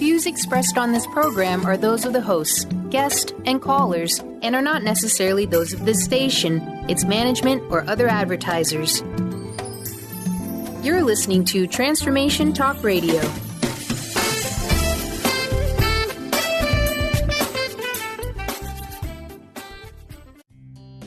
views expressed on this program are those of the hosts, guests, and callers, and are not necessarily those of this station, its management, or other advertisers. You're listening to Transformation Talk Radio.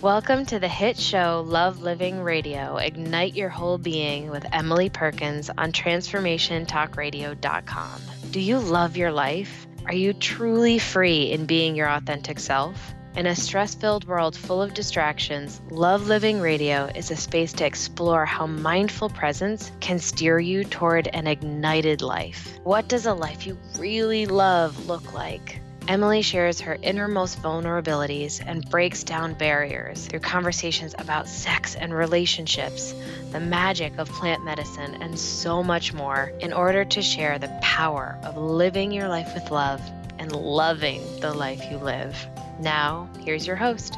Welcome to the hit show Love Living Radio, Ignite Your Whole Being with Emily Perkins on TransformationTalkRadio.com. Do you love your life? Are you truly free in being your authentic self? In a stress-filled world full of distractions, Love Living Radio is a space to explore how mindful presence can steer you toward an ignited life. What does a life you really love look like? Emily shares her innermost vulnerabilities and breaks down barriers through conversations about sex and relationships, the magic of plant medicine, and so much more in order to share the power of living your life with love and loving the life you live. Now, here's your host.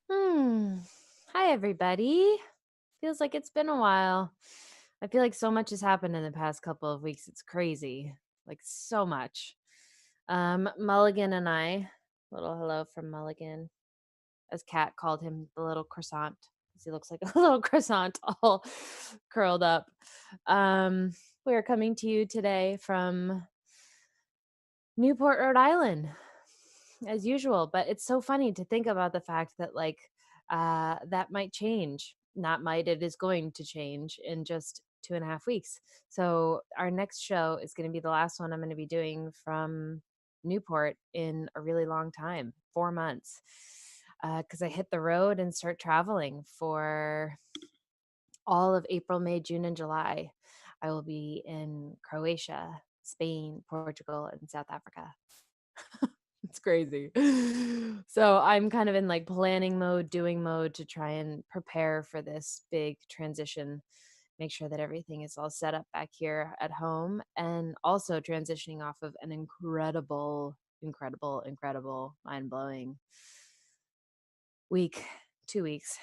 Hi, everybody. Feels like it's been a while. I feel like so much has happened in the past couple of weeks. It's crazy. Like so much. Mulligan and I, little hello from Mulligan, as Kat called him, the little croissant, because he looks like a little croissant all curled up. We are coming to you today from Newport, Rhode Island, as usual. But it's so funny to think about the fact that that might change. Not might, it is going to change in just 2.5 weeks. So our next show is going to be the last one I'm going to be doing from Newport in a really long time, 4 months, because I hit the road and start traveling for all of April, May, June, and July. I will be in Croatia, Spain, Portugal, and South Africa. It's crazy. So I'm kind of in like planning mode, doing mode to try and prepare for this big transition, make sure that everything is all set up back here at home, and also transitioning off of an incredible, mind-blowing week, 2 weeks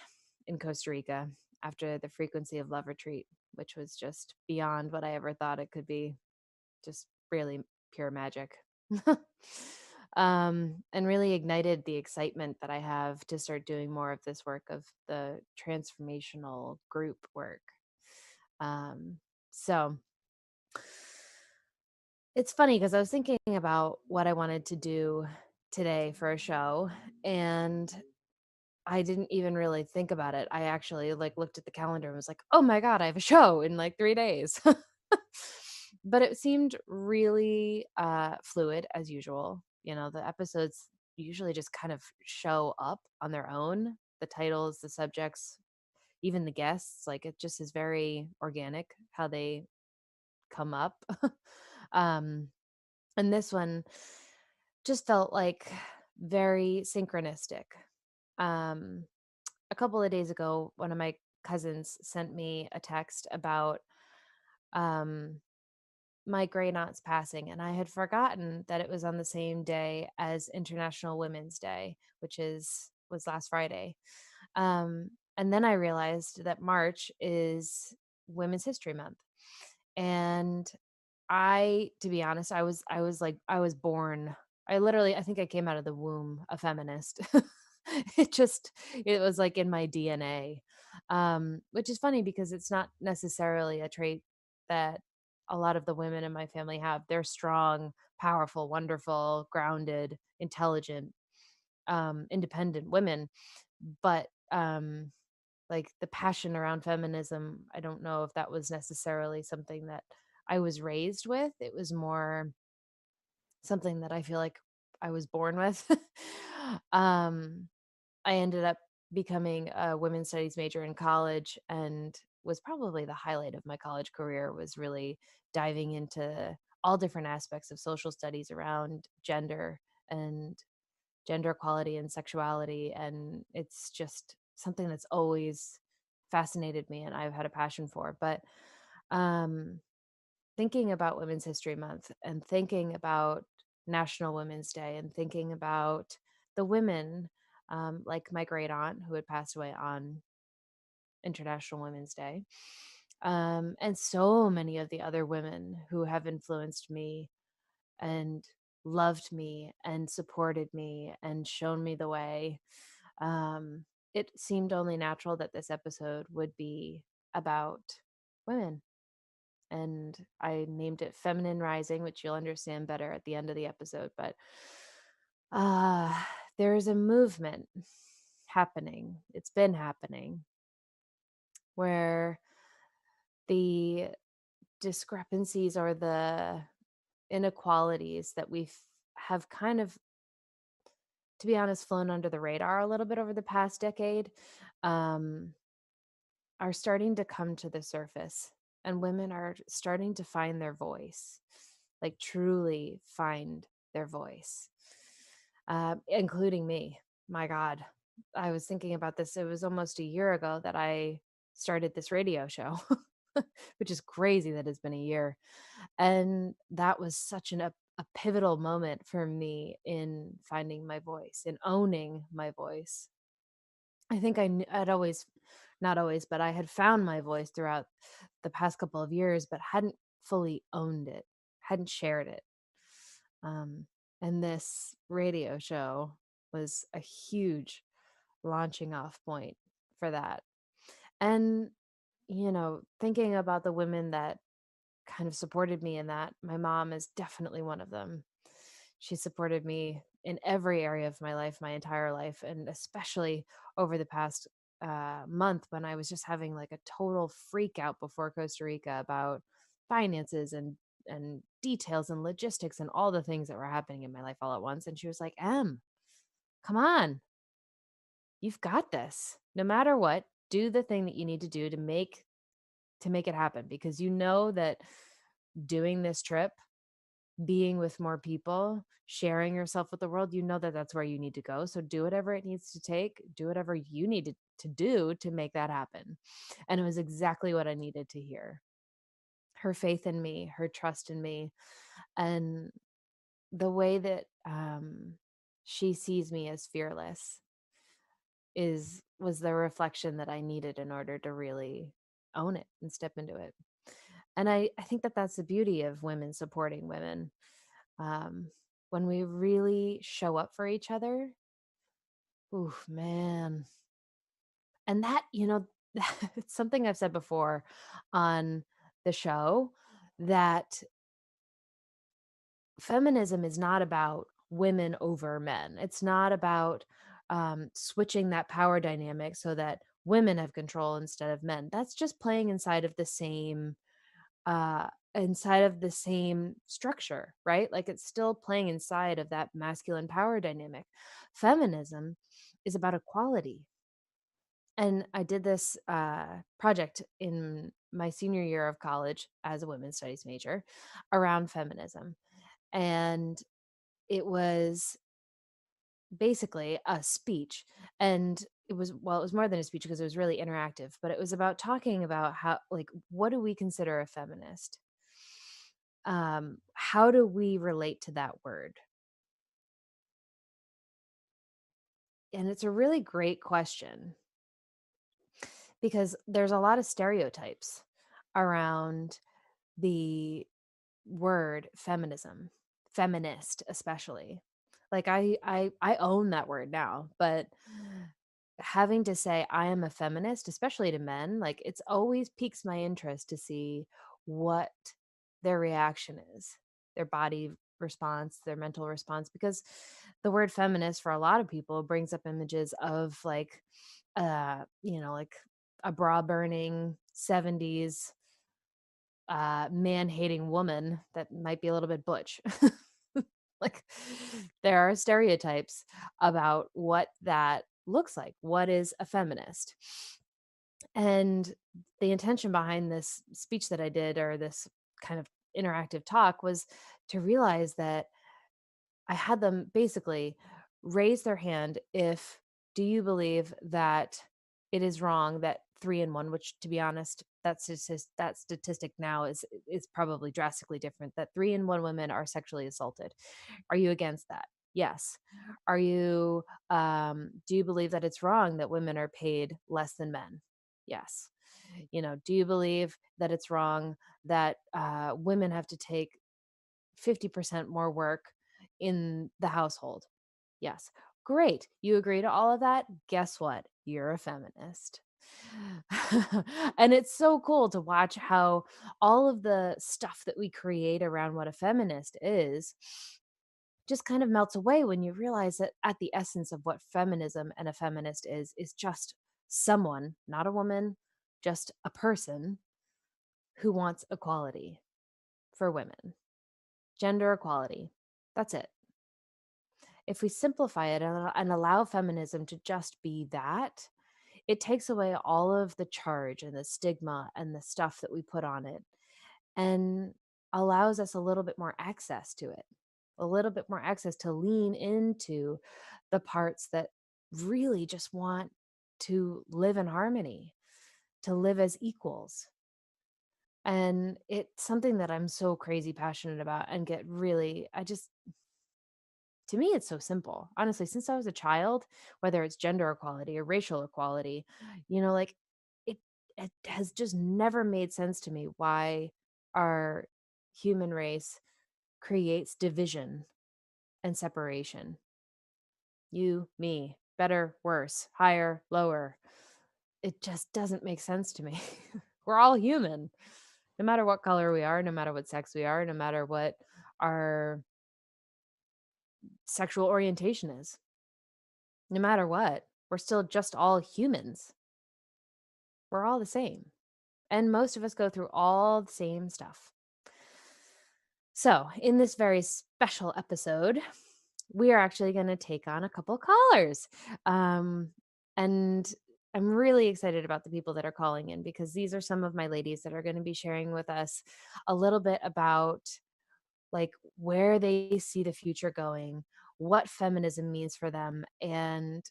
in Costa Rica after the Frequency of Love retreat, which was just beyond what I ever thought it could be. Just really pure magic. And really ignited the excitement that I have to start doing more of this work of the transformational group work. So it's funny because I was thinking about what I wanted to do today for a show, and I didn't even really think about it. I actually looked at the calendar and was like, oh my God, I have a show in 3 days. But it seemed really fluid as usual. The episodes usually just kind of show up on their own. The titles, the subjects, even the guests, it just is very organic how they come up. And this one just felt like very synchronistic. A couple of days ago, one of my cousins sent me a text about my great aunt's passing, and I had forgotten that it was on the same day as International Women's Day, which was last Friday. And then I realized that March is Women's History Month. And to be honest, I was born. I think I came out of the womb a feminist. It was like in my DNA, which is funny because it's not necessarily a trait that a lot of the women in my family have. They're strong, powerful, wonderful, grounded, intelligent, independent women. But the passion around feminism, I don't know if that was necessarily something that I was raised with. It was more something that I feel like I was born with. I ended up becoming a women's studies major in college, and was probably the highlight of my college career was really diving into all different aspects of social studies around gender and gender equality and sexuality. And it's just something that's always fascinated me and I've had a passion for. But thinking about Women's History Month and thinking about National Women's Day and thinking about the women, like my great aunt who had passed away on International Women's Day, And so many of the other women who have influenced me and loved me and supported me and shown me the way. Um, it seemed only natural that this episode would be about women. And I named it Feminine Rising, which you'll understand better at the end of the episode. But uh, there's a movement happening. It's been happening where the discrepancies or the inequalities that have kind of, to be honest, flown under the radar a little bit over the past decade, um, are starting to come to the surface, and women are starting to find their voice, like truly find their voice, including me. My God, I was thinking about this. It was almost a year ago that I started this radio show, which is crazy that it's been a year. And that was such a pivotal moment for me in finding my voice, in owning my voice. I think I'd always, not always, but I had found my voice throughout the past couple of years, but hadn't fully owned it, hadn't shared it. Um, and this radio show was a huge launching off point for that. And, thinking about the women that kind of supported me in that, my mom is definitely one of them. She supported me in every area of my life, my entire life, and especially over the past month when I was just having like a total freak out before Costa Rica about finances and details and logistics and all the things that were happening in my life all at once. And she was like, "Em, come on, you've got this. No matter what, do the thing that you need to do to make it happen, because you know that doing this trip, being with more people, sharing yourself with the world, you know that that's where you need to go. So do whatever it needs to take, do whatever you need to do to make that happen." And it was exactly what I needed to hear. Her faith in me, her trust in me, and the way that she sees me as fearless was the reflection that I needed in order to really own it and step into it. And I think that that's the beauty of women supporting women. When we really show up for each other, ooh, man. And that, it's something I've said before on the show, that feminism is not about women over men. It's not about switching that power dynamic so that women have control instead of men. That's just playing uh inside of the same structure, right? Like it's still playing inside of that masculine power dynamic. Feminism is about equality. And I did this project in my senior year of college as a women's studies major around feminism. And it was basically a speech. And it was more than a speech because it was really interactive, but it was about talking about how, like, what do we consider a feminist? How do we relate to that word? And it's a really great question because there's a lot of stereotypes around the word feminism, feminist especially. Like I own that word now, but having to say I am a feminist, especially to men, like it's always piques my interest to see what their reaction is, their body response, their mental response, because the word feminist for a lot of people brings up images of like like a bra burning 70s man hating woman that might be a little bit butch. Like there are stereotypes about what that looks like. What is a feminist? And the intention behind this speech that I did, or this kind of interactive talk, was to realize that I had them basically raise their hand if, do you believe that it is wrong that 3 in 1, which to be honest, that statistic now is probably drastically different, that 3 in 1 women are sexually assaulted. Are you against that? Yes. Do you believe that it's wrong that women are paid less than men? Yes. Do you believe that it's wrong that women have to take 50% more work in the household? Yes. Great. You agree to all of that? Guess what? You're a feminist. And it's so cool to watch how all of the stuff that we create around what a feminist is just kind of melts away when you realize that at the essence of what feminism and a feminist is just someone, not a woman, just a person who wants equality for women, gender equality. That's it. If we simplify it and allow feminism to just be that, it takes away all of the charge and the stigma and the stuff that we put on it and allows us a little bit more access to it, a little bit more access to lean into the parts that really just want to live in harmony, to live as equals. And it's something that I'm so crazy passionate about and get really, to me, it's so simple. Honestly, since I was a child, whether it's gender equality or racial equality, like it, it has just never made sense to me why our human race creates division and separation. You, me, better, worse, higher, lower. It just doesn't make sense to me. We're all human, no matter what color we are, no matter what sex we are, no matter what our sexual orientation is. No matter what, we're still just all humans. We're all the same. And most of us go through all the same stuff. So, in this very special episode, we are actually going to take on a couple callers. And I'm really excited about the people that are calling in because these are some of my ladies that are going to be sharing with us a little bit about like where they see the future going, what feminism means for them, and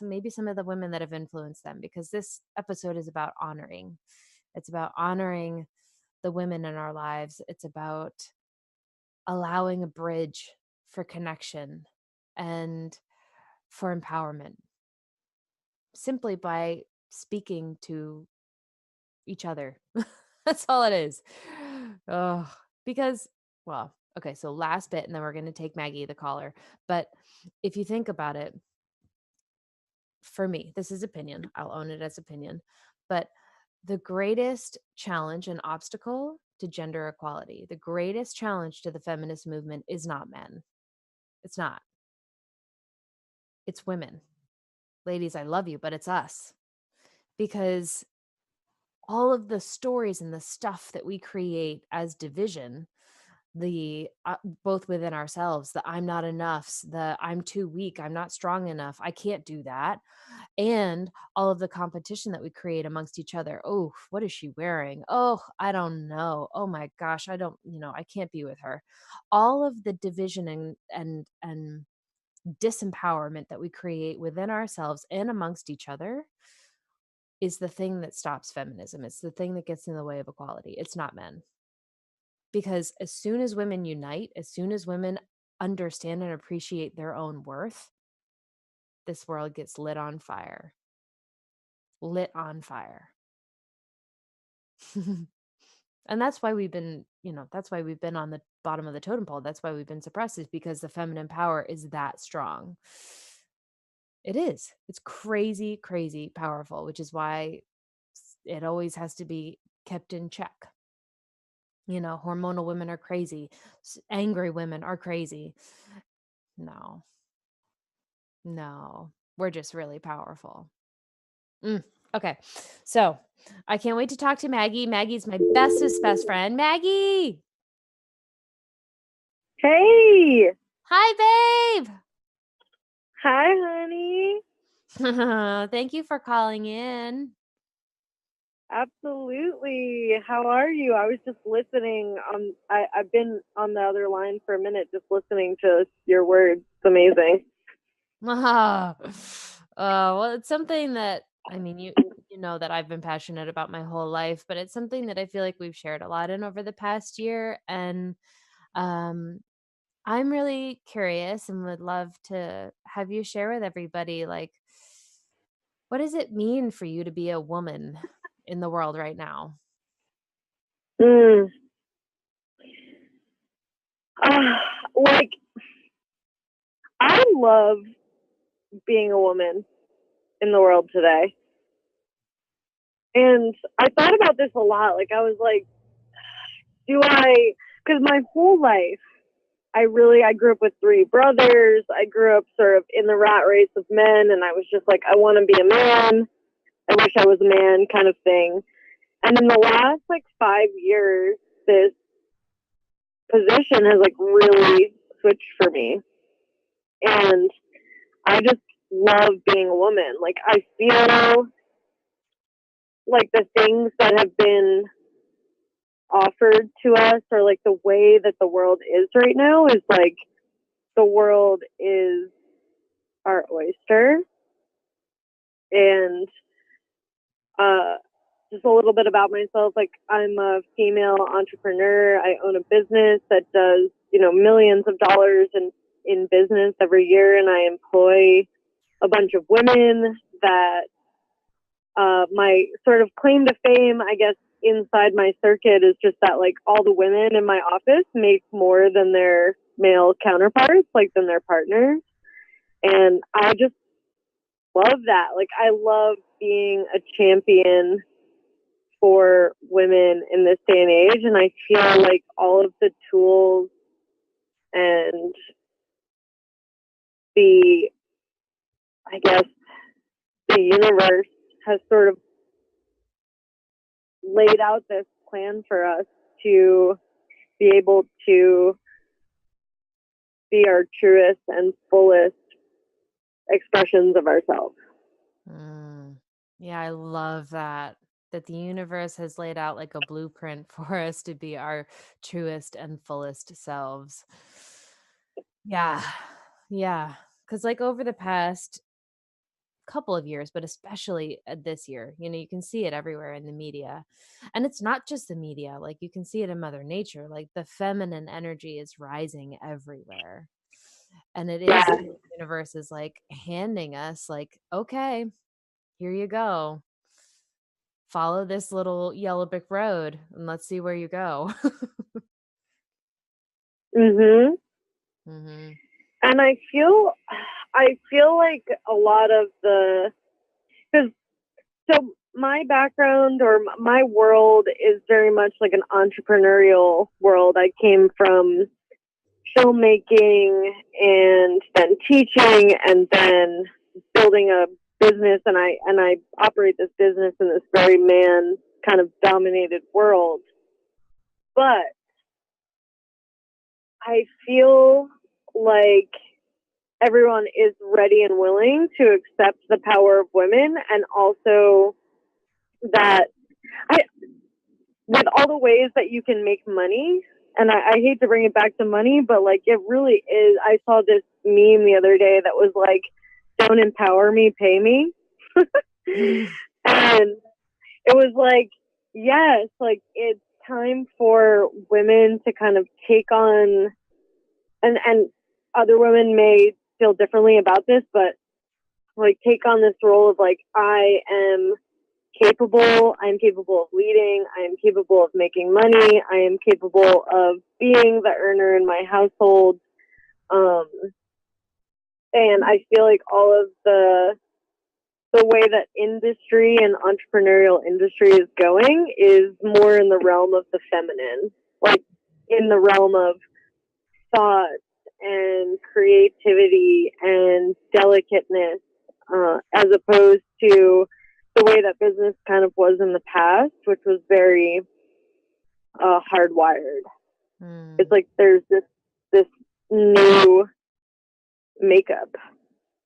maybe some of the women that have influenced them, because this episode is about honoring. It's about honoring the women in our lives. It's about allowing a bridge for connection and for empowerment simply by speaking to each other. That's all it is. Oh, because, well, okay, so last bit, and then we're going to take Maggie, the caller. But if you think about it, for me, this is opinion. I'll own it as opinion. But the greatest challenge and obstacle to gender equality, the greatest challenge to the feminist movement is not men. It's not. It's women. Ladies, I love you, but it's us. Because all of the stories and the stuff that we create as division, the both within ourselves, the I'm not enough, the I'm too weak, I'm not strong enough, I can't do that, and all of the competition that we create amongst each other. Oh, what is she wearing? Oh, I don't know. Oh my gosh, I don't, I can't be with her. All of the division and disempowerment that we create within ourselves and amongst each other is the thing that stops feminism. It's the thing that gets in the way of equality. It's not men. Because as soon as women unite, as soon as women understand and appreciate their own worth, this world gets lit on fire. Lit on fire. And that's why we've been, that's why we've been on the bottom of the totem pole. That's why we've been suppressed, is because the feminine power is that strong. It is. It's crazy, crazy powerful, which is why it always has to be kept in check. Hormonal women are crazy. Angry women are crazy. No, we're just really powerful. Okay. So I can't wait to talk to Maggie. Maggie's my bestest best friend. Maggie. Hey. Hi, babe. Hi, honey. Thank you for calling in. Absolutely. How are you? I was just listening. I've been on the other line for a minute, just listening to your words. It's amazing. Well, it's something that, I mean, you know that I've been passionate about my whole life, but it's something that I feel like we've shared a lot in over the past year. And I'm really curious and would love to have you share with everybody, like, What does it mean for you to be a woman in the world right now? Mm. Like, I love being a woman in the world today. And I thought about this a lot. Like, I was like, because my whole life, I grew up with three brothers. I grew up sort of in the rat race of men, and I was just like, I want to be a man. I wish I was a man kind of thing. And in the last like 5 years, this position has like really switched for me. And I just love being a woman. Like, I feel like the things that have been offered to us, or like the way that the world is right now, is like the world is our oyster. And just a little bit about myself. Like, I'm a female entrepreneur. I own a business that does, millions of dollars in business every year. And I employ a bunch of women that, my sort of claim to fame, I guess, inside my circuit is just that, like, all the women in my office make more than their male counterparts, like than their partners. And I just love that. Like, I love being a champion for women in this day and age. And I feel like all of the tools and I guess, the universe has sort of laid out this plan for us to be able to be our truest and fullest expressions of ourselves. Yeah, I love that. That the universe has laid out like a blueprint for us to be our truest and fullest selves. Yeah. Yeah. Because, like, over the past couple of years, but especially this year, you can see it everywhere in the media. And it's not just the media, like, you can see it in Mother Nature. Like, the feminine energy is rising everywhere. And it is, the universe is like handing us, like, okay, here you go. Follow this little yellow brick road and let's see where you go. Mhm. Mhm. And I feel like a lot of because so my background, or my world, is very much like an entrepreneurial world. I came from filmmaking and then teaching and then building a business, and I operate this business in this very man kind of dominated world. But I feel like everyone is ready and willing to accept the power of women, and also that with all the ways that you can make money, and I hate to bring it back to money, but like, it really is. I saw this meme the other day that was like, don't empower me, pay me. And it was like, yes, like, it's time for women to kind of take on, and other women may feel differently about this, but like, take on this role of like, I'm capable of leading, I am capable of making money, I am capable of being the earner in my household. And I feel like all of the way that industry and entrepreneurial industry is going is more in the realm of the feminine, like in the realm of thought and creativity and delicateness, as opposed to the way that business kind of was in the past, which was very hardwired. It's like there's this new makeup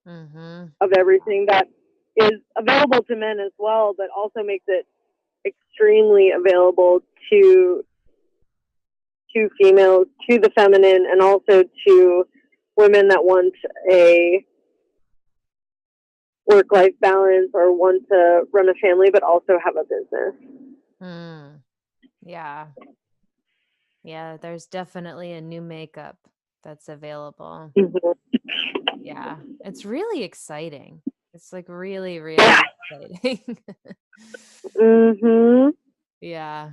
of everything that is available to men as well, but also makes it extremely available to females, to the feminine, and also to women that want a work-life balance or want to run a family but also have a business. Yeah. Yeah, there's definitely a new makeup that's available. Mm-hmm. Yeah, it's really exciting. It's like really, really exciting. Mhm. Yeah.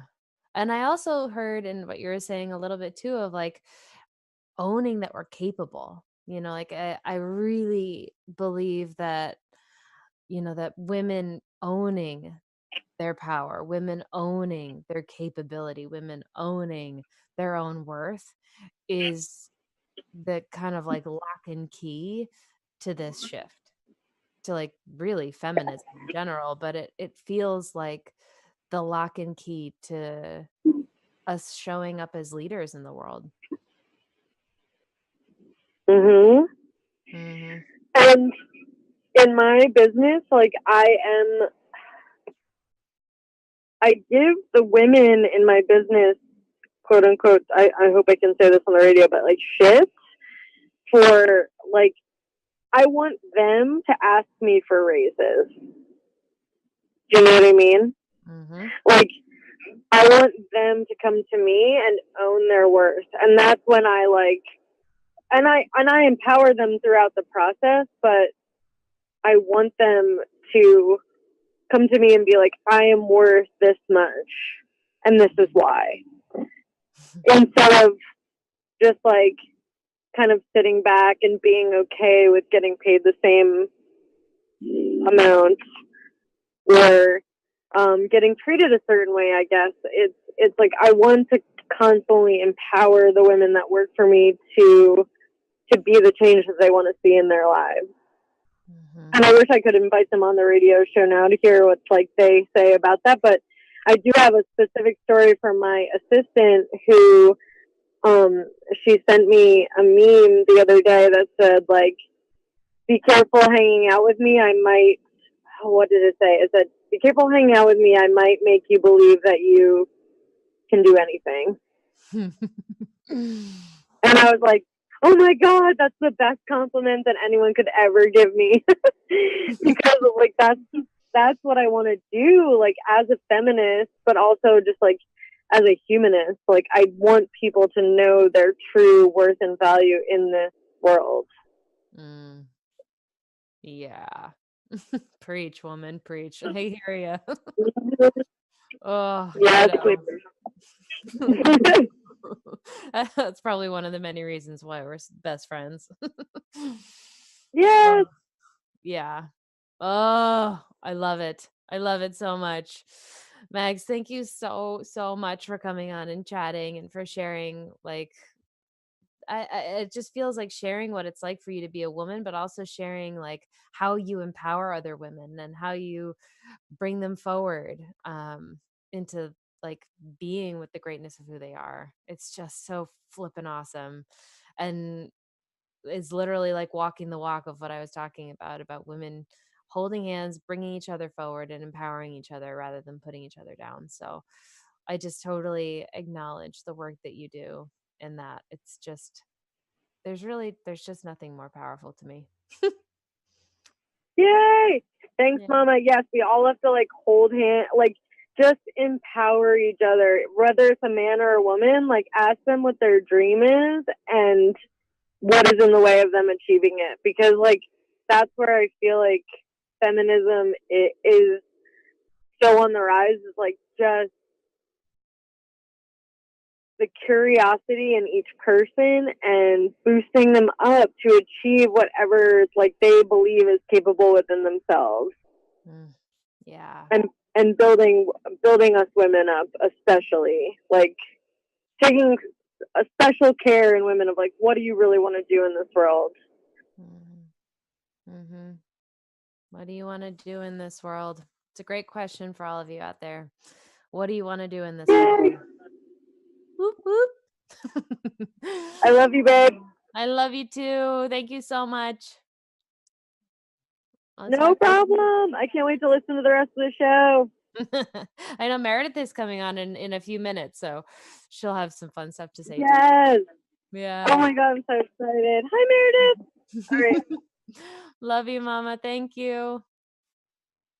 And I also heard in what you were saying a little bit too of like owning that we're capable. Like I really believe that, that women owning their power, women owning their capability, women owning their own worth is the kind of like lock and key to this shift, to like really feminism in general. But it feels like the lock and key to us showing up as leaders in the world. Mhm. Hmm. And in my business, like I give the women in my business, quote unquote, I hope I can say this on the radio, but like shit for like, I want them to ask me for raises. Do you know what I mean? Hmm. Like, I want them to come to me and own their worth. And that's when I like, and I empower them throughout the process, but I want them to come to me and be like, I am worth this much and this is why. Instead of just like kind of sitting back and being okay with getting paid the same amount or getting treated a certain way, I guess. It's like I want to constantly empower the women that work for me to be the change that they want to see in their lives. Hmm. And I wish I could invite them on the radio show now to hear what like they say about that. But I do have a specific story from my assistant who she sent me a meme the other day that said like, be careful hanging out with me. I might, what did it say? It said, be careful hanging out with me. I might make you believe that you can do anything. And I was like, oh my God, that's the best compliment that anyone could ever give me. Because like that's what I want to do, like as a feminist, but also just like as a humanist. Like I want people to know their true worth and value in this world. Mm. Yeah. Preach, woman, preach. I hear you. Oh, Yeah, That's probably one of the many reasons why we're best friends. yes. Oh, yeah. Oh, I love it. I love it so much. Mags, thank you so much for coming on and chatting and for sharing like it just feels like sharing what it's like for you to be a woman, but also sharing like how you empower other women and how you bring them forward into like being with the greatness of who they are. It's just so flippin' awesome. And is literally like walking the walk of what I was talking about women holding hands, bringing each other forward and empowering each other rather than putting each other down. So I just totally acknowledge the work that you do in that. It's just there's just nothing more powerful to me. Yay. Thanks, Yeah. Mama. Yes, we all have to like hold hand, like just empower each other, whether it's a man or a woman, like ask them what their dream is and what is in the way of them achieving it. Because like that's where I feel like feminism is so on the rise, is like just the curiosity in each person and boosting them up to achieve whatever like they believe is capable within themselves. Yeah. And building us women up, especially like taking a special care in women of like, what do you really want to do in this world? Mm-hmm. What do you want to do in this world? It's a great question for all of you out there. What do you want to do in this world? Whoop, whoop. I love you, babe. I love you too. Thank you so much. No problem. I can't wait to listen to the rest of the show. I know Meredith is coming on in a few minutes, so she'll have some fun stuff to say Yes. too. Yeah. Oh my God, I'm so excited. Hi, Meredith. All right. Love you, Mama. Thank you.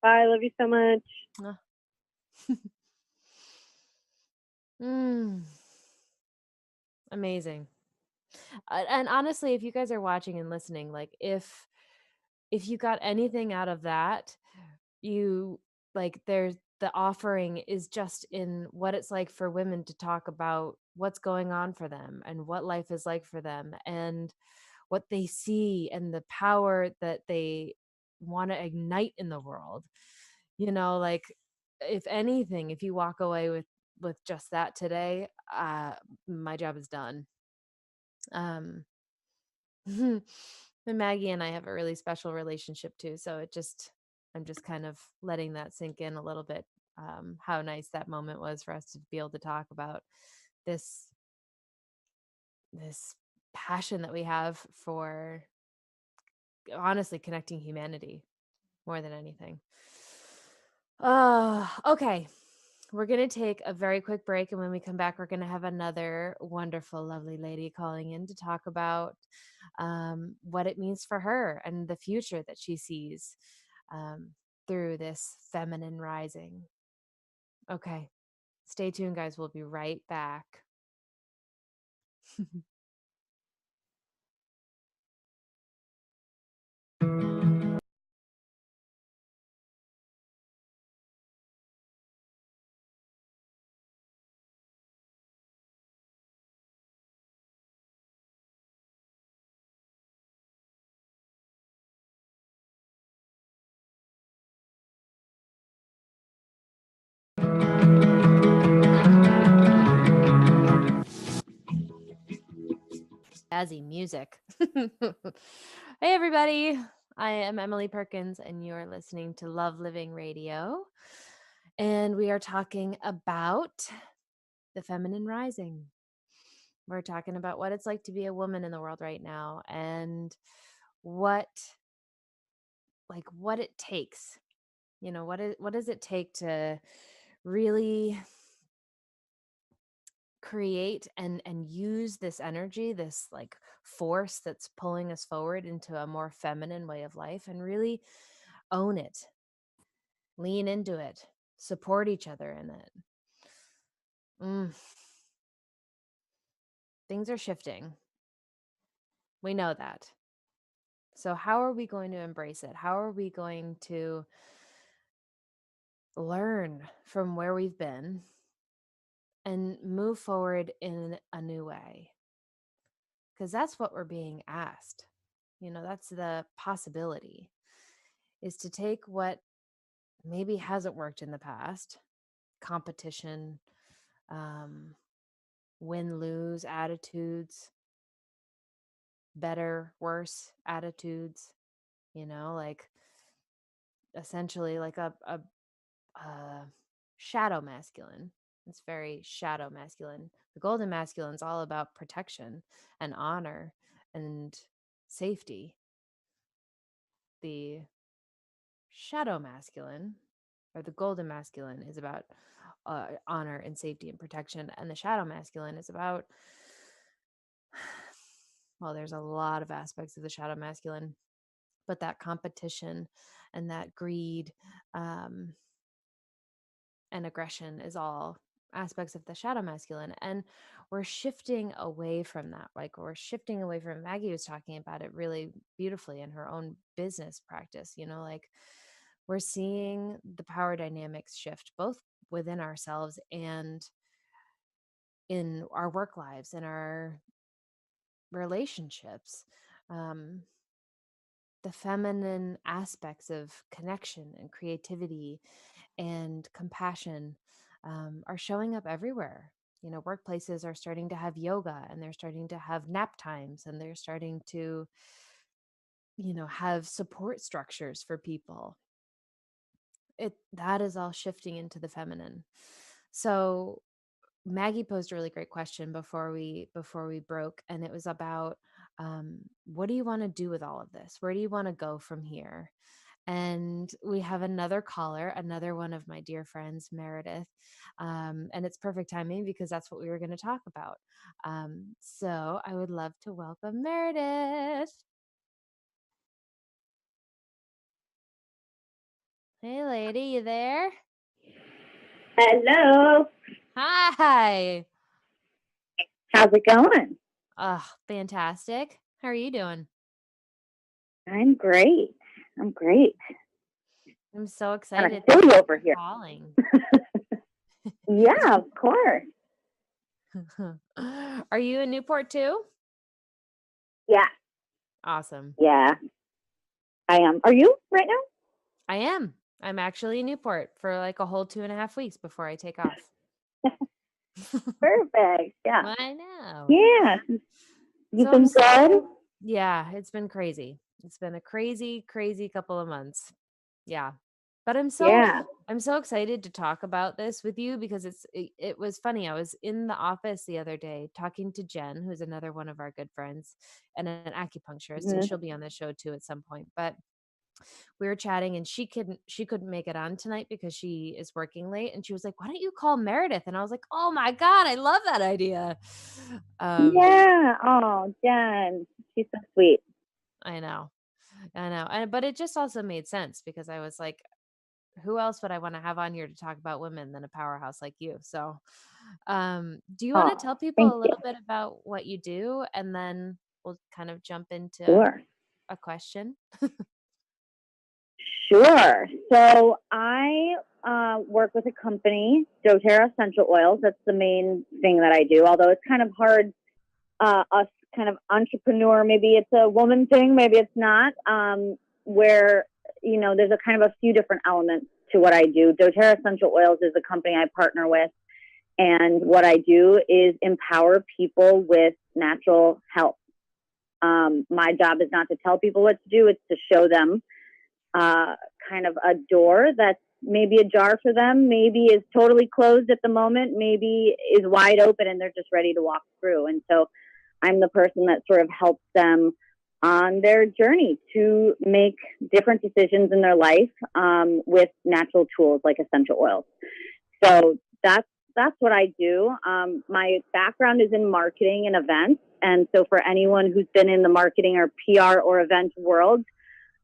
Bye. Love you so much. Amazing. And honestly, if you guys are watching and listening, like if you got anything out of that, you like there's the offering is just in what it's like for women to talk about what's going on for them and what life is like for them and what they see and the power that they want to ignite in the world. Like if anything, if you walk away with just that today, my job is done. um and Maggie and I have a really special relationship too, so I'm just kind of letting that sink in a little bit. How nice that moment was for us to be able to talk about this this passion that we have for honestly connecting humanity more than anything. Okay. We're going to take a very quick break. And when we come back, we're going to have another wonderful, lovely lady calling in to talk about what it means for her and the future that she sees um, through this feminine rising. Okay. Stay tuned, guys. We'll be right back. Jazzy music. Hey, everybody. I am Emily Perkins, and you're listening to Love Living Radio. And we are talking about the feminine rising. We're talking about what it's like to be a woman in the world right now and what it takes. What does it take to really create and use this energy, this like force that's pulling us forward into a more feminine way of life, and really own it, lean into it, support each other in it. Things are shifting. We know that. So how are we going to embrace it? How are we going to learn from where we've been and move forward in a new way? Because that's what we're being asked. That's the possibility, is to take what maybe hasn't worked in the past, competition, win-lose attitudes, better, worse attitudes, like essentially like a shadow masculine. It's very shadow masculine. The golden masculine is all about protection and honor and safety. The shadow masculine, or the golden masculine, is about honor and safety and protection, and the shadow masculine is about, well, there's a lot of aspects of the shadow masculine, but that competition and that greed and aggression is all aspects of the shadow masculine. And we're shifting away from that. Like we're shifting away from, Maggie was talking about it really beautifully in her own business practice, like we're seeing the power dynamics shift both within ourselves and in our work lives, in our relationships. The feminine aspects of connection and creativity and compassion are showing up everywhere. Workplaces are starting to have yoga, and they're starting to have nap times, and they're starting to, have support structures for people. That is all shifting into the feminine. So Maggie posed a really great question before we broke, and it was about what do you want to do with all of this? Where do you want to go from here? And we have another caller, another one of my dear friends, Meredith. And it's perfect timing because that's what we were going to talk about. So I would love to welcome Meredith. Hey, lady, you there? Hello. Hi. How's it going? Oh, fantastic. How are you doing? I'm great. I'm so Kind excited of that silly you're over here. calling. Yeah, of course. Are you in Newport too? Yeah, Awesome. yeah, I am. Are you right now? I am. I'm actually in Newport for like a whole 2.5 weeks before I take off. Perfect. Yeah. I know. Yeah. You've So I'm been good? yeah, it's been crazy. It's been a crazy, crazy couple of months. Yeah. But Yeah. I'm so excited to talk about this with you because it was funny. I was in the office the other day talking to Jen, who's another one of our good friends and an acupuncturist, and Mhm. she'll be on the show too at some point. But we were chatting and she couldn't make it on tonight because she is working late, and she was like, "Why don't you call Meredith?" And I was like, "Oh my god, I love that idea." Yeah. Oh, Jen. She's so sweet. I know. I know. But it just also made sense because I was like, who else would I want to have on here to talk about women than a powerhouse like you? So, do you want to Oh, tell people thank a you. little bit about what you do, and then we'll kind of jump into Sure. a question? Sure. So I work with a company, doTERRA Essential Oils. That's the main thing that I do. Although it's kind of hard, us kind of entrepreneur. Maybe it's a woman thing, maybe it's not. Where there's a kind of a few different elements to what I do. doTERRA Essential Oils is a company I partner with, and what I do is empower people with natural health. My job is not to tell people what to do; it's to show them kind of a door that's maybe ajar for them, maybe is totally closed at the moment, maybe is wide open and they're just ready to walk through. And so I'm the person that sort of helps them on their journey to make different decisions in their life, with natural tools like essential oils. So that's what I do. My background is in marketing and events. And so for anyone who's been in the marketing or PR or event world,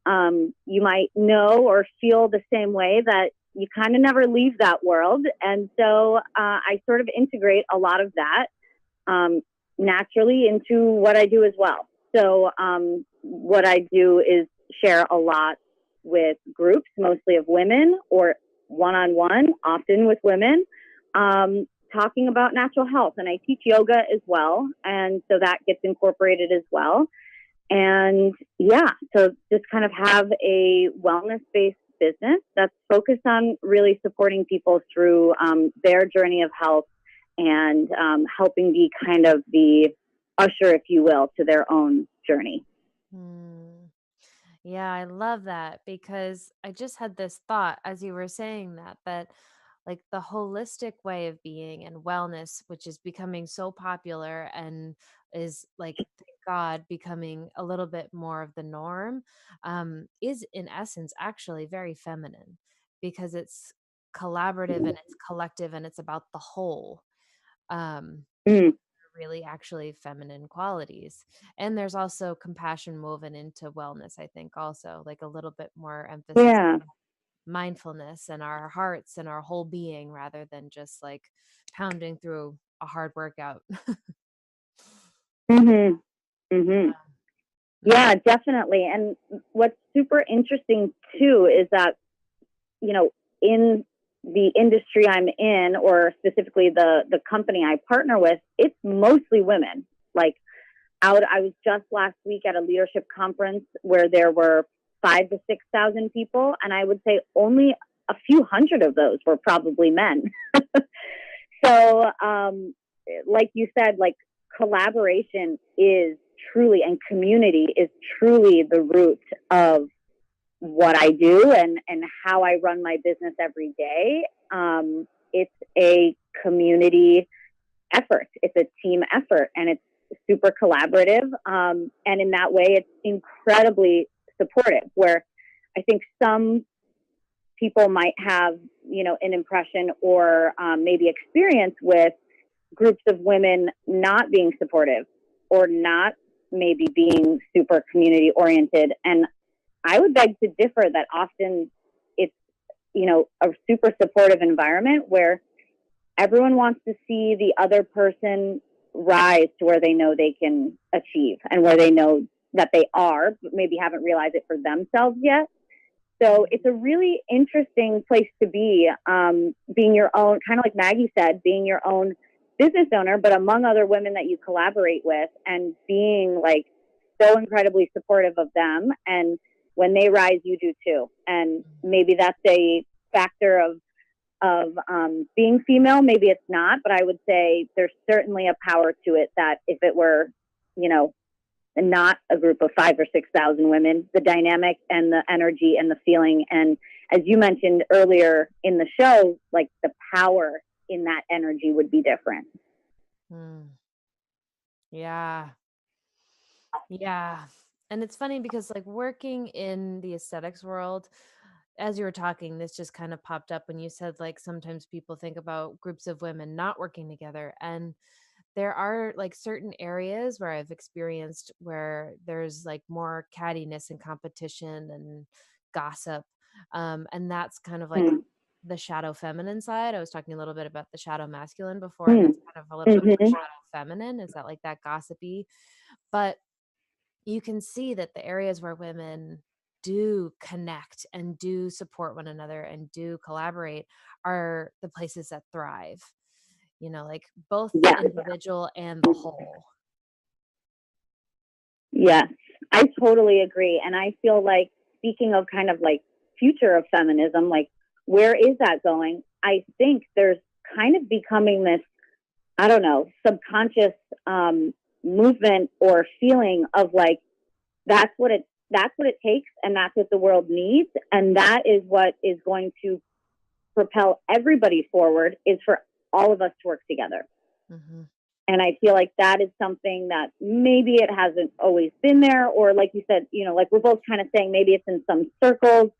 you might know or feel the same way that you kind of never leave that world. And so I sort of integrate a lot of that naturally into what I do as well. So what I do is share a lot with groups, mostly of women, or one-on-one, often with women, talking about natural health. And I teach yoga as well. And so that gets incorporated as well. And yeah, so just kind of have a wellness-based business that's focused on really supporting people through their journey of health, and helping be kind of the usher, if you will, to their own journey. Hmm. Yeah, I love that because I just had this thought as you were saying that like the holistic way of being and wellness, which is becoming so popular and is like, thank God, becoming a little bit more of the norm, is in essence actually very feminine because it's collaborative and it's collective and it's about the whole. Um, Mm, really actually feminine qualities. And there's also compassion woven into wellness, I think, also like a little bit more emphasis yeah. on mindfulness and our hearts and our whole being rather than just like pounding through a hard workout. Mm-hmm. Mm-hmm. Yeah. Yeah, definitely. And what's super interesting too is that, in the industry I'm in, or specifically the company I partner with, it's mostly women. Like I was just last week at a leadership conference where there were 5,000 to 6,000 people, and I would say only a few hundred of those were probably men. So, like you said, like collaboration is truly, and community is truly the root of what I do, and how I run my business every day. It's a community effort. It's a team effort, and it's super collaborative. And in that way, it's incredibly supportive. Where I think some people might have, an impression or maybe experience with groups of women not being supportive, or not maybe being super community oriented. And I would beg to differ that often it's, a super supportive environment where everyone wants to see the other person rise to where they know they can achieve, and where they know that they are, but maybe haven't realized it for themselves yet. So it's a really interesting place to be, being your own, kind of like Maggie said, being your own business owner, but among other women that you collaborate with, and being like so incredibly supportive of them. And when they rise, you do too. And maybe that's a factor of being female. Maybe it's not, but I would say there's certainly a power to it that if it were, you know, not a group of 5,000 or 6,000 women, the dynamic and the energy and the feeling. And as you mentioned earlier in the show, like the power in that energy would be different. Yeah. Yeah. And it's funny because like working in the aesthetics world, as you were talking, this just kind of popped up when you said like sometimes people think about groups of women not working together. And there are like certain areas where I've experienced where there's like more cattiness and competition and gossip. And that's kind of like the shadow feminine side. I was talking a little bit about the shadow masculine before, and that's kind of a little bit more shadow feminine. Is that like that gossipy? But you can see that the areas where women do connect and do support one another and do collaborate are the places that thrive, you know, like both the individual and the whole. Yes, I totally agree. And I feel like, speaking of kind of like future of feminism, like where is that going? I think there's kind of becoming this, I don't know, subconscious movement or feeling of like, that's what it takes, and that's what the world needs, and that is what is going to propel everybody forward, is for all of us to work together. And I feel like that is something that maybe it hasn't always been there, or like you said, you know, like we're both kind of saying maybe it's in some circles,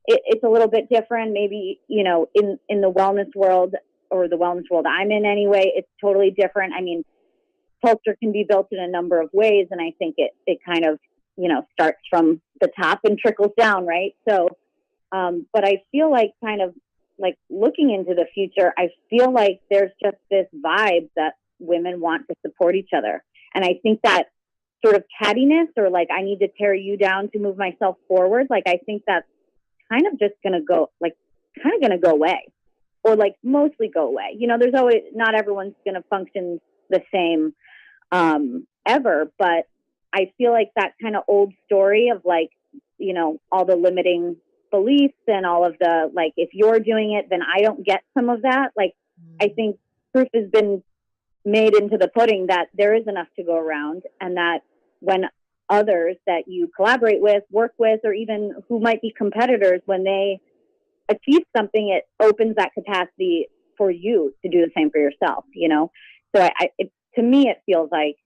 it's a little bit different. Maybe, you know, in the wellness world, or the wellness world I'm in anyway, it's totally different. I mean, culture can be built in a number of ways, and I think it kind of, you know, starts from the top and trickles down, right? So, but I feel like, kind of like looking into the future, I feel like there's just this vibe that women want to support each other. And I think that sort of cattiness, or like, I need to tear you down to move myself forward, like, I think that's kind of just going to go, like, kind of going to go away, or like mostly go away. You know, there's always, not everyone's going to function the same ever, but I feel like that kind of old story of like, you know, all the limiting beliefs and all of the, like, if you're doing it, then I don't get some of that. Like, I think proof has been made into the pudding that there is enough to go around, and that when others that you collaborate with, work with, or even who might be competitors, when they achieve something, it opens that capacity for you to do the same for yourself, you know? So to me, it feels like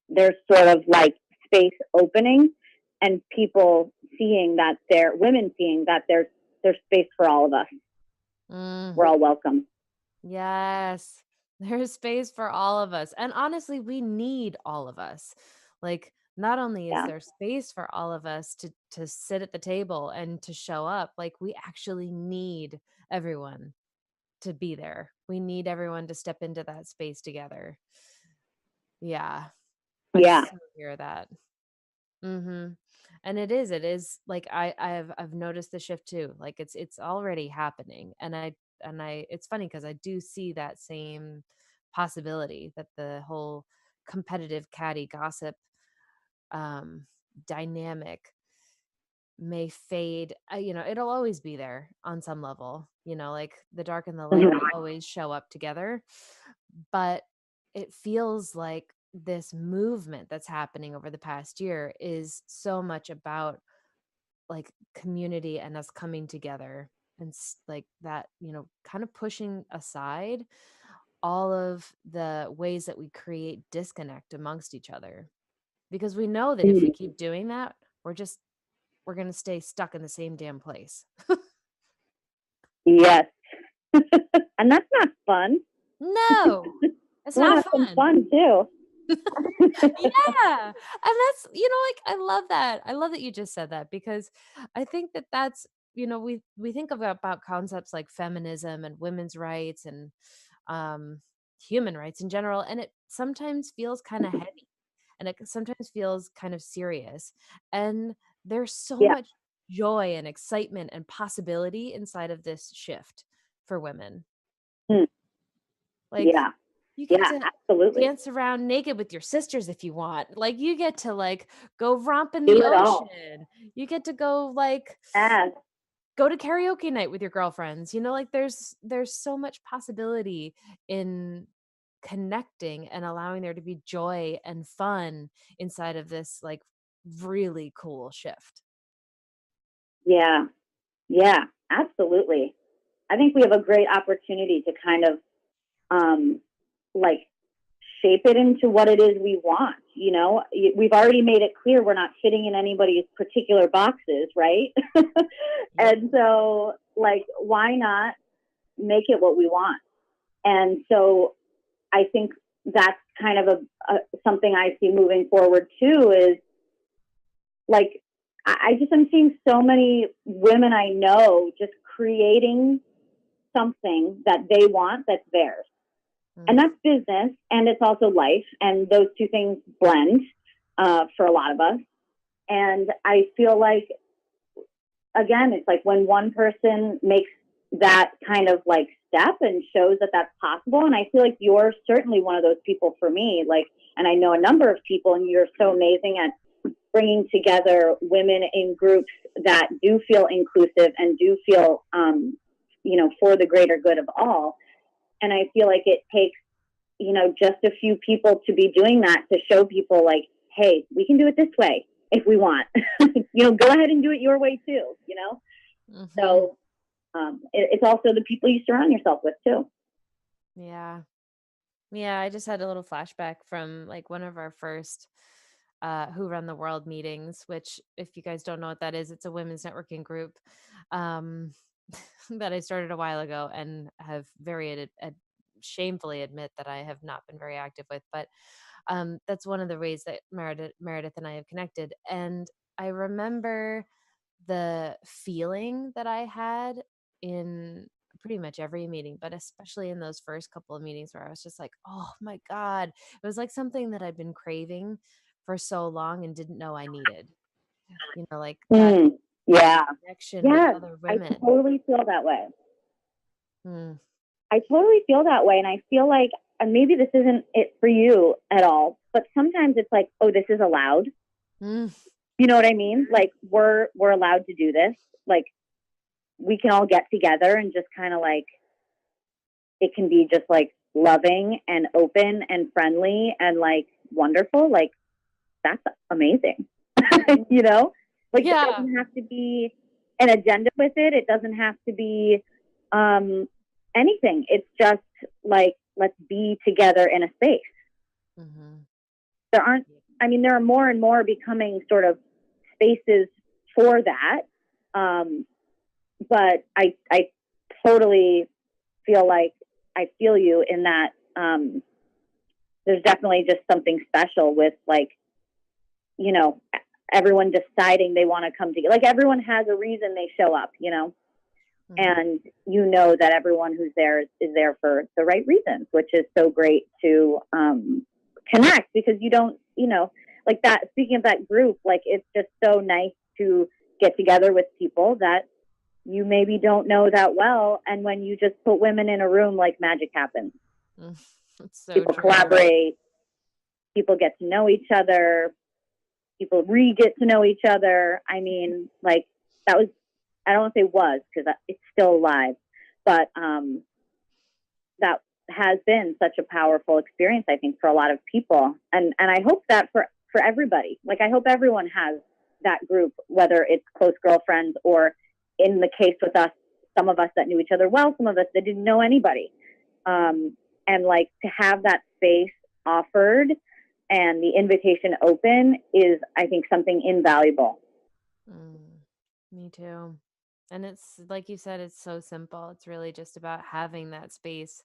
there's sort of like space opening, and people seeing that women seeing that there's space for all of us. We're all welcome. Yes, there's space for all of us. And honestly, we need all of us. Like, not only is there space for all of us to sit at the table and to show up, like we actually need everyone to be there. We need everyone to step into that space together. Yeah. I so hear that. And it is like I've noticed the shift too. Like it's already happening. And I it's funny because I do see that same possibility, that the whole competitive catty gossip dynamic may fade. You know, it'll always be there on some level, you know, like the dark and the light will always show up together. But it feels like this movement that's happening over the past year is so much about like community and us coming together, and like that, you know, kind of pushing aside all of the ways that we create disconnect amongst each other, because we know that if we keep doing that, we're going to stay stuck in the same damn place. Yes. And that's not fun. No, it's not fun. Some fun too. Yeah. And that's, you know, like I love that. I love that you just said that, because I think that that's, you know, we think about concepts like feminism and women's rights and human rights in general, and it sometimes feels kind of heavy, and it sometimes feels kind of serious. And there's so much joy and excitement and possibility inside of this shift for women. Like, Yeah. you get Yeah, to absolutely. dance around naked with your sisters if you want. Like, you get to like go romp in Do the it all. ocean. You get to go like Yes. go to karaoke night with your girlfriends. You know, like there's so much possibility in connecting and allowing there to be joy and fun inside of this like really cool shift. Yeah. Yeah, absolutely. I think we have a great opportunity to kind of like shape it into what it is we want. You know, we've already made it clear we're not fitting in anybody's particular boxes, right? And so, like, why not make it what we want? And so, I think that's kind of something I see moving forward too. Is like, I just am seeing so many women I know just creating something that they want that's theirs. And that's business and it's also life. And those two things blend for a lot of us. And I feel like, again, it's like when one person makes that kind of like step and shows that that's possible. And I feel like you're certainly one of those people for me. Like, and I know a number of people, and you're so amazing at bringing together women in groups that do feel inclusive and do feel, you know, for the greater good of all. And I feel like it takes, you know, just a few people to be doing that to show people like, hey, we can do it this way if we want. You know, go ahead and do it your way too, you know? Mm-hmm. So it's also the people you surround yourself with too. Yeah. Yeah, I just had a little flashback from like one of our first Who Run the World meetings, which if you guys don't know what that is, it's a women's networking group that I started a while ago and have shamefully admit that I have not been very active with, but that's one of the ways that Meredith and I have connected. And I remember the feeling that I had in pretty much every meeting, but especially in those first couple of meetings where I was just like, oh my God, it was like something that I'd been craving for so long and didn't know I needed, you know, like that connection with other women. I totally feel that way. I totally feel that way. And I feel like, and maybe this isn't it for you at all, but sometimes it's like, oh, this is allowed. You know what I mean? Like we're allowed to do this. Like we can all get together and just kind of like, it can be just like loving and open and friendly and like wonderful. Like that's amazing. You know, like it doesn't have to be an agenda with it. It doesn't have to be anything. It's just like, let's be together in a space. There are more and more becoming sort of spaces for that. But I totally feel like I feel you in that there's definitely just something special with like, you know, everyone deciding they want to come together. Like everyone has a reason they show up, you know, and you know that everyone who's there is there for the right reasons, which is so great to connect because you don't, you know, like that, speaking of that group, like it's just so nice to get together with people that you maybe don't know that well. And when you just put women in a room, like magic happens. So people true. Collaborate, people get to know each other, people get to know each other. I mean, like that was, I don't want to say was because it's still alive, but that has been such a powerful experience, I think, for a lot of people. And I hope that for everybody, like I hope everyone has that group, whether it's close girlfriends or in the case with us, some of us that knew each other well, some of us that didn't know anybody. And like to have that space offered and the invitation open is, I think, something invaluable. Me too. And it's like you said, it's so simple. It's really just about having that space.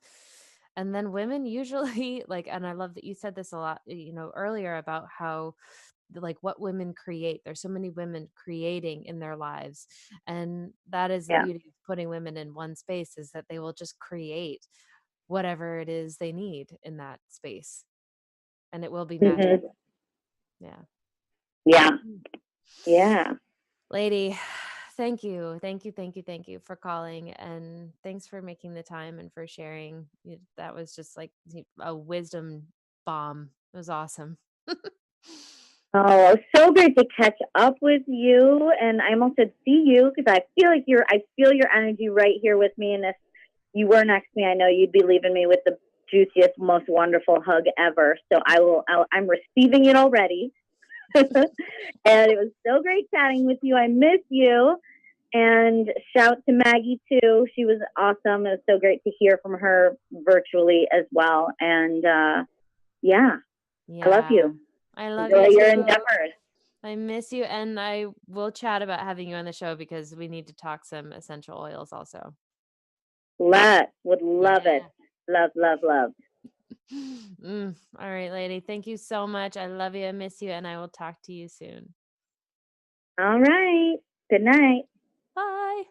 And then women usually like, and I love that you said this a lot, you know, earlier about how like what women create. There's so many women creating in their lives. And that is the beauty of putting women in one space is that they will just create whatever it is they need in that space. And it will be magic. Yeah. Yeah. Yeah. Lady, Thank you. Thank you. Thank you. Thank you for calling. And thanks for making the time and for sharing. That was just like a wisdom bomb. It was awesome. Oh, so great to catch up with you. And I almost said see you because I feel your energy right here with me. And if you were next to me, I know you'd be leaving me with the juiciest, most wonderful hug ever. So I'm receiving it already. And it was so great chatting with you. I miss you. And shout to Maggie too. She was awesome. It was so great to hear from her virtually as well. And yeah, I love you. I love Enjoy you your too. endeavors. I miss you, and I will chat about having you on the show because we need to talk some essential oils also. Would love it. Love, love, love. All right, lady. Thank you so much. I love you. I miss you, and I will talk to you soon. All right. Good night. Bye.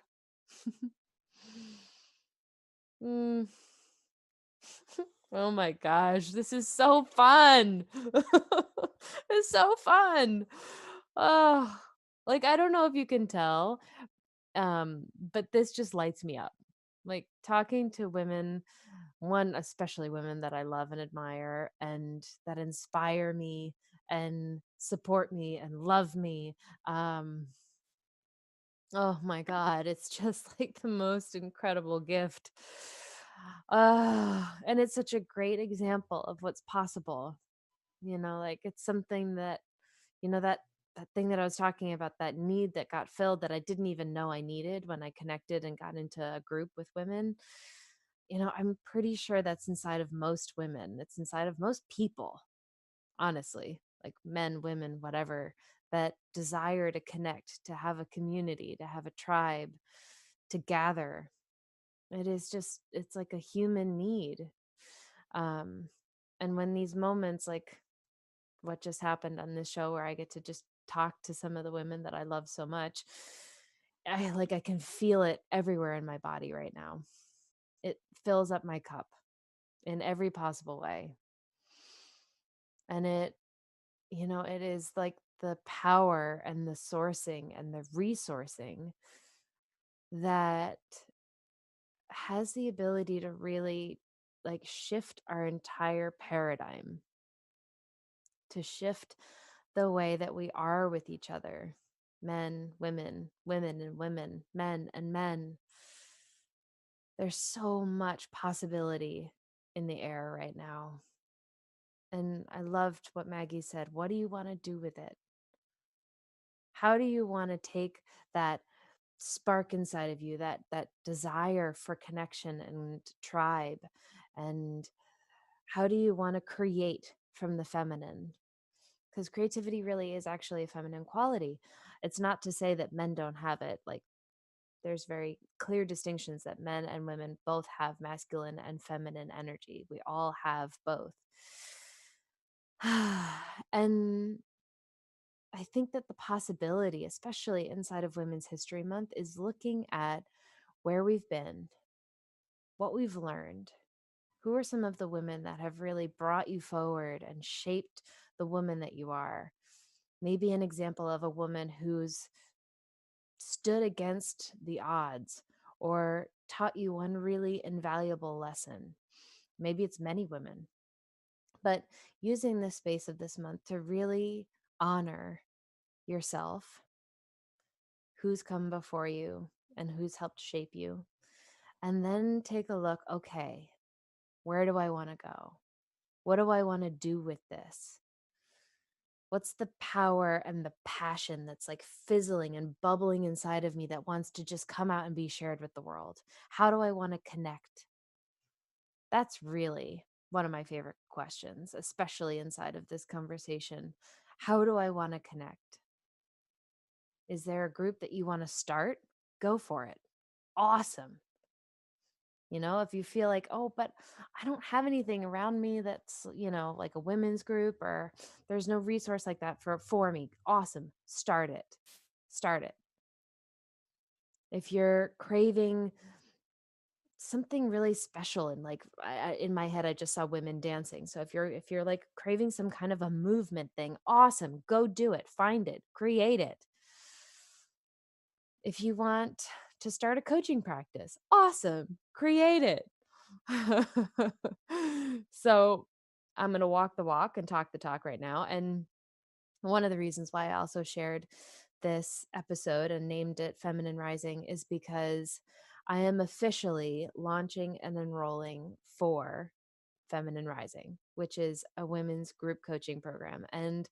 Oh my gosh, this is so fun. It's so fun. Oh, like I don't know if you can tell, but this just lights me up. Like talking to women, one especially women that I love and admire and that inspire me and support me and love me. Um, Oh my God, it's just like the most incredible gift. And it's such a great example of what's possible. Like it's something that, that thing that I was talking about, that need that got filled that I didn't even know I needed when I connected and got into a group with women. I'm pretty sure that's inside of most women. It's inside of most people, honestly, like men, women, whatever, that desire to connect, to have a community, to have a tribe, to gather. It's like a human need. Um, and when these moments, like what just happened on this show, where I get to just talk to some of the women that I love so much, I can feel it everywhere in my body right now. It fills up my cup in every possible way. And it is like the power and the sourcing and the resourcing that has the ability to really like shift our entire paradigm, to shift the way that we are with each other, men, women, women and women, men and men. There's so much possibility in the air right now. And I loved what Maggie said. What do you want to do with it? How do you want to take that spark inside of you, that desire for connection and tribe, and how do you want to create from the feminine? Because creativity really is actually a feminine quality. It's not to say that men don't have it. Like there's very clear distinctions that men and women both have masculine and feminine energy. We all have both. And I think that the possibility, especially inside of Women's History Month, is looking at where we've been, what we've learned. Who are some of the women that have really brought you forward and shaped the woman that you are? Maybe an example of a woman who's stood against the odds or taught you one really invaluable lesson. Maybe it's many women, but using the space of this month to really honor yourself, who's come before you and who's helped shape you. And then take a look, okay, where do I want to go? What do I want to do with this? What's the power and the passion that's like fizzling and bubbling inside of me that wants to just come out and be shared with the world? How do I want to connect? That's really one of my favorite questions, especially inside of this conversation. How do I want to connect? Is there a group that you want to start? Go for it. Awesome. If you feel like, oh, but I don't have anything around me that's, like a women's group, or there's no resource like that for me. Awesome. Start it. Start it. If you're craving something really special, and like in my head I just saw women dancing, so if you're like craving some kind of a movement thing, awesome, go do it, find it, create it. If you want to start a coaching practice, awesome, create it. So I'm going to walk the walk and talk the talk right now. And one of the reasons why I also shared this episode and named it Feminine Rising is because I am officially launching and enrolling for Feminine Rising, which is a women's group coaching program. And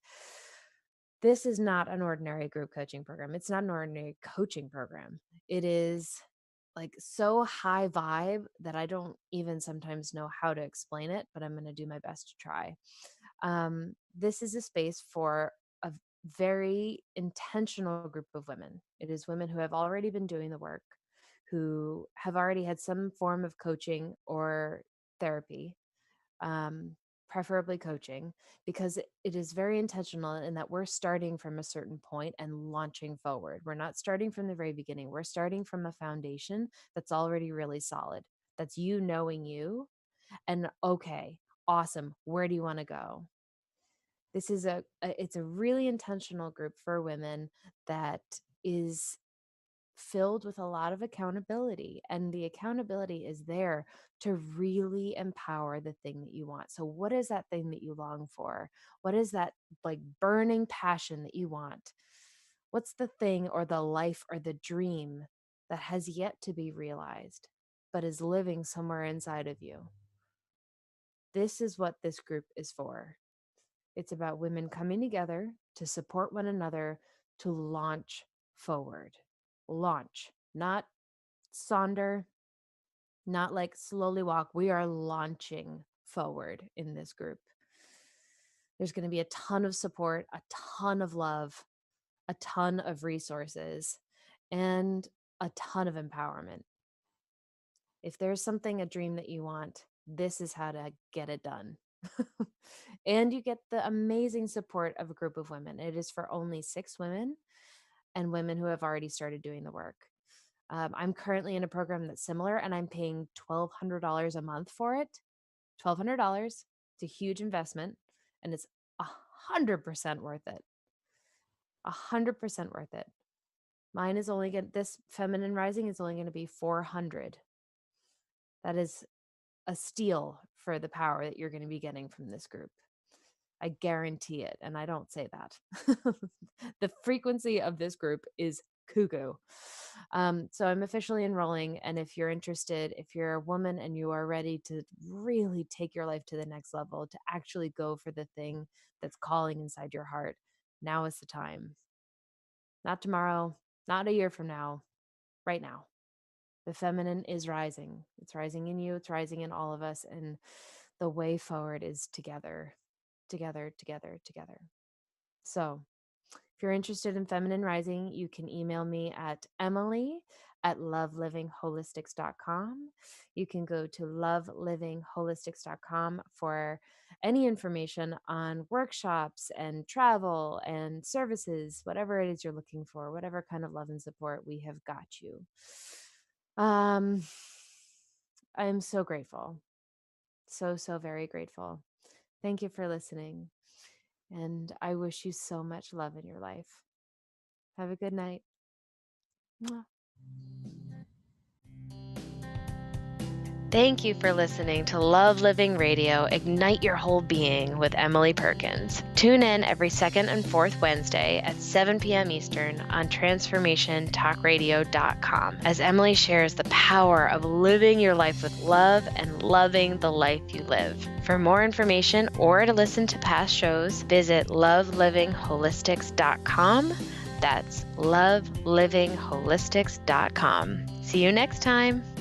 this is not an ordinary group coaching program. It's not an ordinary coaching program. It is like so high vibe that I don't even sometimes know how to explain it, but I'm going to do my best to try. This is a space for a very intentional group of women. It is women who have already been doing the work, who have already had some form of coaching or therapy, preferably coaching, because it is very intentional in that we're starting from a certain point and launching forward. We're not starting from the very beginning. We're starting from a foundation that's already really solid. That's you knowing you. And okay, awesome. Where do you want to go? This is it's a really intentional group for women that is filled with a lot of accountability, and the accountability is there to really empower the thing that you want. So what is that thing that you long for? What is that like burning passion that you want? What's the thing or the life or the dream that has yet to be realized but is living somewhere inside of you? This is what this group is for. It's about women coming together to support one another to launch forward. Launch, not sonder, not like slowly walk. We are launching forward in this group. There's going to be a ton of support, a ton of love, a ton of resources, and a ton of empowerment. If there's something, a dream that you want, this is how to get it done. And you get the amazing support of a group of women. It is for only 6 women and women who have already started doing the work. I'm currently in a program that's similar, and I'm paying $1,200 a month for it. $1,200. It's a huge investment, and it's 100% worth it. 100% worth it. Mine is only this Feminine Rising is only going to be $400. That is a steal for the power that you're going to be getting from this group. I guarantee it. And I don't say that. The frequency of this group is cuckoo. So I'm officially enrolling. And if you're interested, if you're a woman and you are ready to really take your life to the next level, to actually go for the thing that's calling inside your heart, now is the time. Not tomorrow, not a year from now, right now. The feminine is rising. It's rising in you. It's rising in all of us. And the way forward is together, together, together, together. So if you're interested in Feminine Rising, you can email me at emily@lovelivingholistics.com. You can go to lovelivingholistics.com for any information on workshops and travel and services, whatever it is you're looking for, whatever kind of love and support, we have got you. I am so grateful. So very grateful. Thank you for listening. And I wish you so much love in your life. Have a good night. Mwah. Thank you for listening to Love Living Radio, Ignite Your Whole Being with Emily Perkins. Tune in every second and fourth Wednesday at 7 p.m. Eastern on transformationtalkradio.com as Emily shares the power of living your life with love and loving the life you live. For more information or to listen to past shows, visit lovelivingholistics.com. That's lovelivingholistics.com. See you next time.